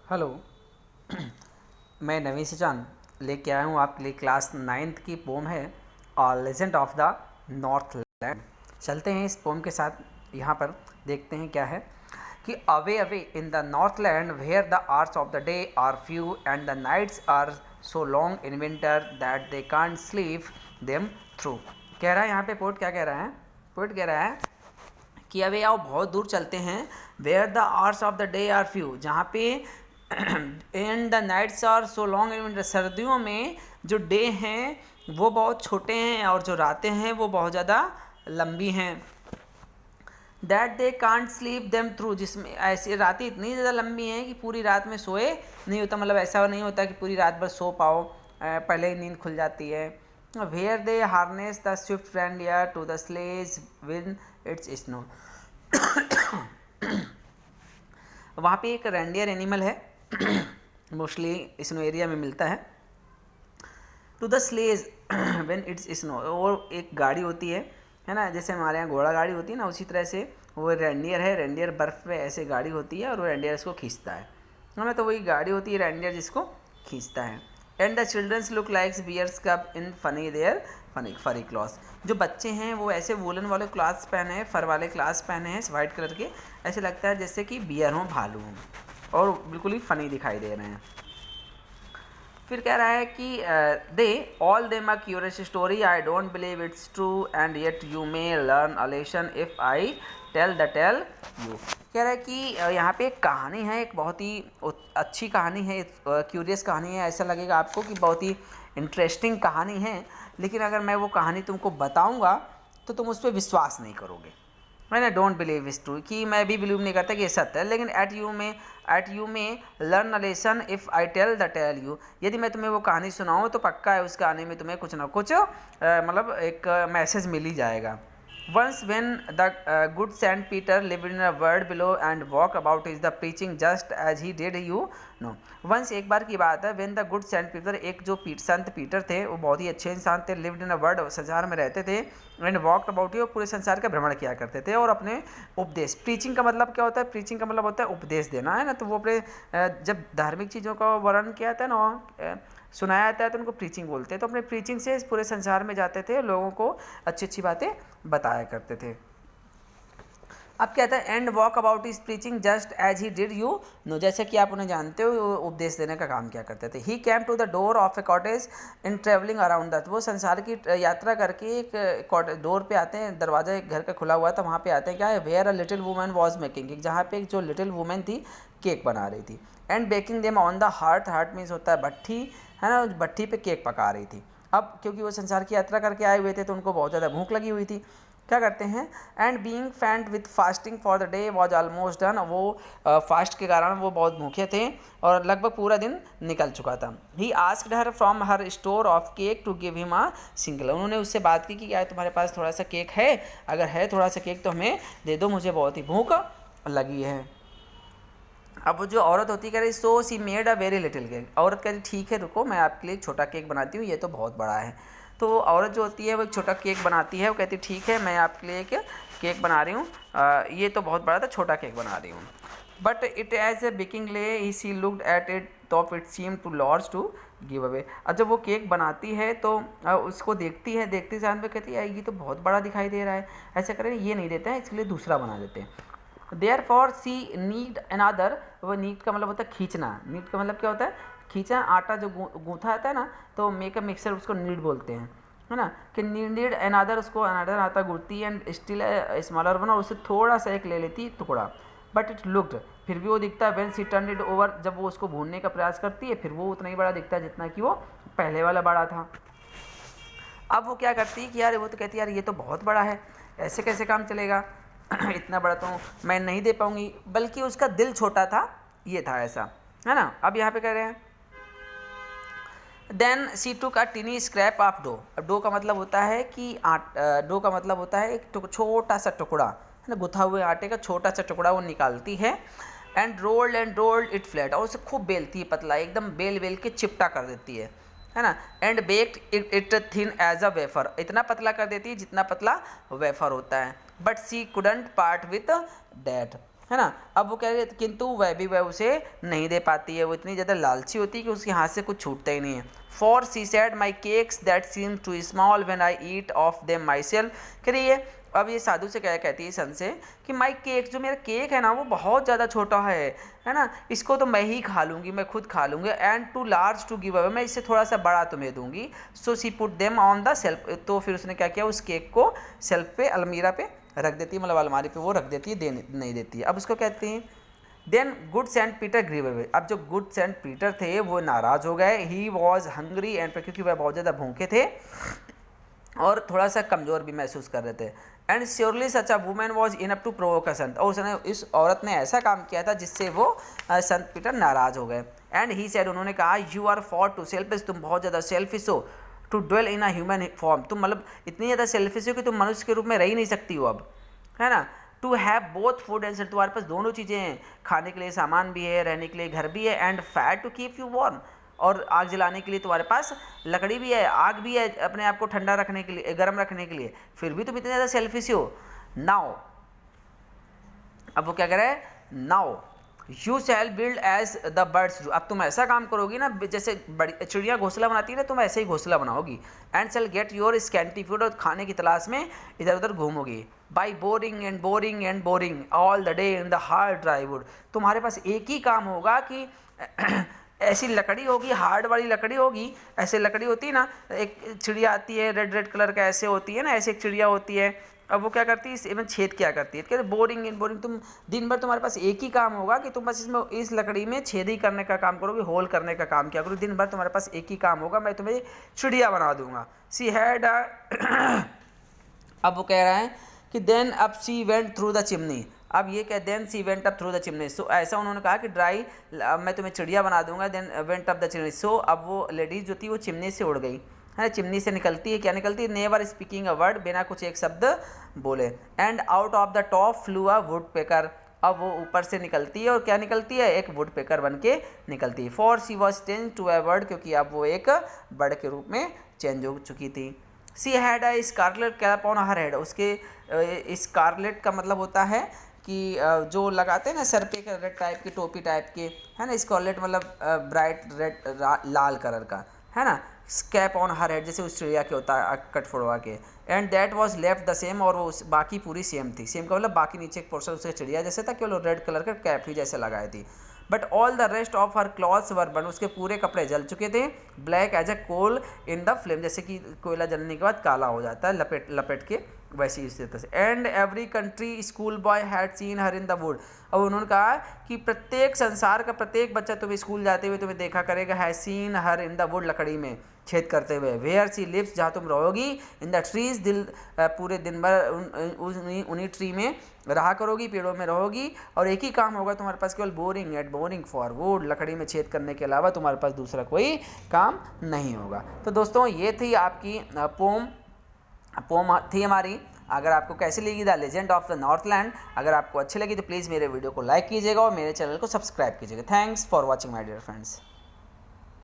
Hello. मैं नवीन सिचान लेके आया हूँ आपके लिए क्लास 9th की पोम है legend of the north land. चलते हैं इस पोम के साथ। यहाँ पर देखते हैं क्या है कि away away in the north land where the hours of the day are few and the nights are so long in winter that they can't sleep them through. कह रहा है यहाँ पे पोइट क्या कह रहा है? पोइट कह रहा है कि अभी आओ बहुत दूर चलते हैं। Where the hours of the day are few, जहाँ पे and the nights are so long in winter, सर्दियों में जो डे हैं वो बहुत छोटे हैं और जो रातें हैं वो बहुत ज़्यादा लंबी हैं। That they can't sleep them through, जिसमें ऐसी रातें इतनी ज़्यादा लंबी हैं कि पूरी रात में सोए नहीं होता, मतलब ऐसा नहीं होता कि पूरी रात भर सो पाओ, पहले ही नींद खुल जाती है। Where they harness the swift reindeer to the sledge when it's snow. वहाँ पे एक रेंडियर एनिमल है मोस्टली स्नो एरिया में मिलता है। To the sledge when it's snow, और एक गाड़ी होती है ना, जैसे हमारे यहाँ घोड़ा गाड़ी होती है ना, उसी तरह से वो रेंडियर है। रेंडियर बर्फ़ पे ऐसे गाड़ी होती है और वो रेंडियर इसको खींचता है ना, तो वही गाड़ी होती है रेंडियर जिसको खींचता है। And the childrens look likes bears cub in funny their funny furry clothes, जो बच्चे हैं वो ऐसे वूलन वाले क्लॉथ्स पहने हैं, फर वाले क्लॉथ्स पहने हैं वाइट कलर के, ऐसे लगता है जैसे कि बियर हों, भालू हों, और बिल्कुल ही फ़नी दिखाई दे रहे हैं। फिर कह रहा है कि they all them a curious story, I don't believe it's true and yet you may learn a lesson if I tell the tale you. कह रहा है कि यहाँ पे एक कहानी है, एक बहुत ही अच्छी कहानी है, क्यूरियस कहानी है, ऐसा लगेगा आपको कि बहुत ही इंटरेस्टिंग कहानी है, लेकिन अगर मैं वो कहानी तुमको बताऊँगा तो तुम उस पर विश्वास नहीं करोगे, है ना। डोंट बिलीव इज ट्रू, कि मैं भी बिलीव नहीं करता कि ये सत्य है, लेकिन yet you may learn a lesson if I tell the tale you, यदि मैं तुम्हें वो कहानी सुनाऊँ तो पक्का है उस कहानी में तुम्हें कुछ ना कुछ मतलब एक मैसेज मिल ही जाएगा। Once when the good Saint Peter lived in a world below and walked about is the preaching just as he did you know। Once एक बार की बात है, when the good Saint Peter, एक जो संत पीटर थे वो बहुत ही अच्छे इंसान थे, lived in a world, संसार में रहते थे, and walked about you, पूरे संसार का भ्रमण किया करते थे, और अपने उपदेश, प्रीचिंग का मतलब क्या होता है? प्रीचिंग का मतलब होता है उपदेश देना, है ना। तो वो अपने जब धार्मिक चीज़ों का वर्णन किया था ना, सुनाया जाता है तो उनको प्रीचिंग बोलते हैं। तो अपने प्रीचिंग से पूरे संसार में जाते थे, लोगों को अच्छी अच्छी बातें बताया करते थे। अब क्या था? And walk about is preaching just as he did you know, जैसे कि आप उन्हें जानते हो, उपदेश देने का काम क्या करते थे। He came to the door of a cottage in travelling around that, वो संसार की यात्रा करके एक डोर पे आते हैं, दरवाजा एक घर का खुला हुआ था, वहाँ पे आते हैं, क्या है? Where a little woman was making, जहाँ पे एक जो लिटिल वुमन थी केक बना रही थी। And baking them on the heart, heart means होता है भट्ठी, है ना, भट्ठी पे केक पका रही थी। अब क्योंकि वो संसार की यात्रा करके आए हुए थे तो उनको बहुत ज़्यादा भूख लगी हुई थी, क्या करते हैं? And being faint with fasting for the day was almost done, वो फास्ट के कारण वो बहुत भूखे थे और लगभग पूरा दिन निकल चुका था। He asked her from her store of cake to give him a single, उन्होंने उससे बात की कि क्या तुम्हारे पास थोड़ा सा केक है? अगर है थोड़ा सा केक तो हमें दे दो, मुझे बहुत ही भूख लगी है। अब वो जो औरत होती है कह रही so she made a very little cake, औरत कह रही ठीक है रुको, मैं आपके लिए एक छोटा केक बनाती हूँ, ये तो बहुत बड़ा है। तो औरत जो होती है वो एक छोटा केक बनाती है, वो कहती है ठीक है मैं आपके लिए एक केक बना रही हूँ, ये तो बहुत बड़ा था, छोटा केक बना रही हूँ। But it as a baking lay he she looked at it तो it seem too large to give away. अब जब वो केक बनाती है तो उसको देखती है, देखते साथ में कहती है ये तो बहुत बड़ा दिखाई दे रहा है, ऐसा करें ये नहीं देते हैं, इसके लिए दूसरा बना देते हैं। Therefore she need another, वो नीड का मतलब होता है खींचना, नीड का मतलब क्या होता है? खींचा, आटा जो गूँथा आता है ना, तो मेक अ मिक्सर उसको नीड बोलते हैं, है ना। कि नीड अनदर, उसको अनदर आटा गूँथती एंड स्टिल स्मॉलर बना, उससे थोड़ा सा एक ले लेती टुकड़ा। बट इट लुक्ड, फिर भी वो दिखता है, when she turn it over, जब वो उसको भूनने का प्रयास करती है फिर वो उतना ही बड़ा दिखता है जितना कि वो पहले वाला बड़ा था। अब वो क्या करती है कि यार वो तो कहती है यार ये तो बहुत बड़ा है, ऐसे कैसे काम चलेगा इतना बड़ा तो मैं नहीं दे पाऊँगी, बल्कि उसका दिल छोटा था, ये था ऐसा, है ना। अब यहाँ पे कह रहे हैं then she took a tiny scrap of dough. अब डो का मतलब होता है कि डो का मतलब होता है एक छोटा सा टुकड़ा, है ना, गुथा हुए आटे का छोटा सा टुकड़ा वो निकालती है। एंड रोल्ड इट फ्लैट, और उसे खूब बेलती है, पतला एकदम बेल बेल के चिपटा कर देती है ना। And baked it thin as a wafer, इतना पतला कर देती है जितना पतला वेफर होता है। But she couldn't part with that, है ना। अब वो कह रहे किंतु वह उसे नहीं दे पाती है, वो इतनी ज़्यादा लालची होती है कि उसके हाथ से कुछ छूटता ही नहीं है। For she said my cakes that seem too small when I eat of them myself. कह रही है, अब ये साधु से क्या कहती है सन से कि माई केक, जो मेरा केक है ना वो बहुत ज़्यादा छोटा है ना, इसको तो मैं ही खा लूँगी, मैं खुद खा लूँगी। And too large to give away, मैं इससे थोड़ा सा बड़ा तुम्हें दूंगी। So she put them on the shelf, तो फिर उसने क्या किया, उस केक को सेल्फ पे, अलमीरा पे रख देती है, मतलब अलमारी पे वो रख देती है, नहीं देती है। अब उसको कहते हैं then good saint Peter grieve away. अब जो गुड सेंट पीटर थे वो नाराज़ हो गए। ही वॉज हंग्री एंड, क्योंकि वह बहुत ज़्यादा भूखे थे और थोड़ा सा कमज़ोर भी महसूस कर रहे थे। And surely such a woman was enough to provoke a saint, और उसने, इस औरत ने ऐसा काम किया था जिससे वो संत पीटर नाराज़ हो गए। एंड ही सेड, उन्होंने कहा, you are far too selfish, तुम बहुत ज़्यादा सेल्फिश हो। To dwell in a human form, तुम मतलब इतनी ज़्यादा सेल्फिश हो कि तुम मनुष्य के रूप में रह ही नहीं सकती हो अब, है ना। To have both food and shelter, तुम्हारे पास दोनों चीज़ें हैं, खाने के लिए सामान भी है, रहने के लिए घर भी है। And fire to keep you warm, और आग जलाने के लिए तुम्हारे पास लकड़ी भी है, आग भी है, अपने आप को ठंडा रखने के लिए, गर्म रखने के लिए, फिर भी तुम इतने ज़्यादा सेल्फिश हो। नाउ, अब वो क्या कह रहा है, now you shall build as the birds do, अब तुम ऐसा काम करोगी ना जैसे बड़ी चिड़िया घोंसला बनाती है ना, तुम ऐसे ही घोंसला बनाओगी। And shall get your scanty food, और खाने की तलाश में इधर उधर घूमोगी। By boring and boring and boring all the day in the hard dry wood, तुम्हारे पास एक ही काम होगा कि ऐसी लकड़ी होगी, हार्ड वाली लकड़ी होगी, ऐसे लकड़ी होती है ना, एक चिड़िया आती है रेड रेड कलर का ऐसे होती है ना, ऐसे एक चिड़िया होती है। अब वो क्या करती है, इसमें छेद क्या करती है, कहते बोरिंग इन बोरिंग, तुम दिन भर तुम्हारे पास एक ही काम होगा कि तुम बस इसमें, इस लकड़ी में छेद ही करने का काम करोगे, होल करने का काम किया करो, दिन भर तुम्हारे पास एक ही काम होगा, मैं तुम्हें चिड़िया बना दूंगा। सी हैड अब वो कह रहा है कि देन अब she went through the chimney, अब ये क्या, then she went up through the chimney, so ऐसा उन्होंने कहा कि ड्राई, मैं तुम्हें चिड़िया बना दूंगा। Then went up the chimney, so अब वो लेडीज जो थी वो चिमनी से उड़ गई, है, चिमनी से निकलती है, क्या निकलती है, नेवर स्पीकिंग अ वर्ड, बिना कुछ एक शब्द बोले। And out of the top flu a would picker, अब वो ऊपर से निकलती है और क्या निकलती है, एक वुड पेकर बन के निकलती है। For she was change to a bird, क्योंकि अब वो एक बर्ड के रूप में चेंज हो चुकी थी। She had a scarlet cap on her head, उसके स्कारलेट का मतलब होता है कि जो लगाते हैं ना सर पे, रेड टाइप की टोपी टाइप के, है ना, स्कारलेट मतलब ब्राइट रेड लाल कलर का, है ना। कैप ऑन हर हेड, जैसे उस चिड़िया के होता है कट फोड़वा के। And that was left the same, और वो बाकी पूरी सेम थी, सेम का मतलब बाकी नीचे एक पोर्शन उसके चिड़िया जैसे था, केवल रेड कलर का कैप ही जैसे लगाई थी। But all the rest of her clothes were burn, उसके पूरे कपड़े जल चुके थे। Black as a coal in the flame, जैसे कि कोयला जलने के बाद काला हो जाता है लपेट लपेट के, वैसी इस तरह से। And every country school boy had seen her in the wood, और उन्होंने कहा कि प्रत्येक संसार का प्रत्येक बच्चा तुम्हें स्कूल जाते हुए तुम्हें देखा करेगा, है scene her in the wood, लकड़ी में छेद करते हुए। वेयर सी लिव्स, जहाँ तुम रहोगी, इन द ट्रीज, दिल पूरे दिन भर उन्हीं ट्री में रहा करोगी, पेड़ों में रहोगी, और एक ही काम होगा तुम्हारे पास, केवल boring at boring for wood, लकड़ी में छेद करने के अलावा तुम्हारे पास दूसरा कोई काम नहीं होगा। तो दोस्तों ये थी आपकी पोम थी हमारी। अगर आपको कैसी लगी the legend of the Northland, अगर आपको अच्छी लगी तो प्लीज़ मेरे वीडियो को लाइक कीजिएगा और मेरे चैनल को सब्सक्राइब कीजिएगा। Thanks for watching my dear friends.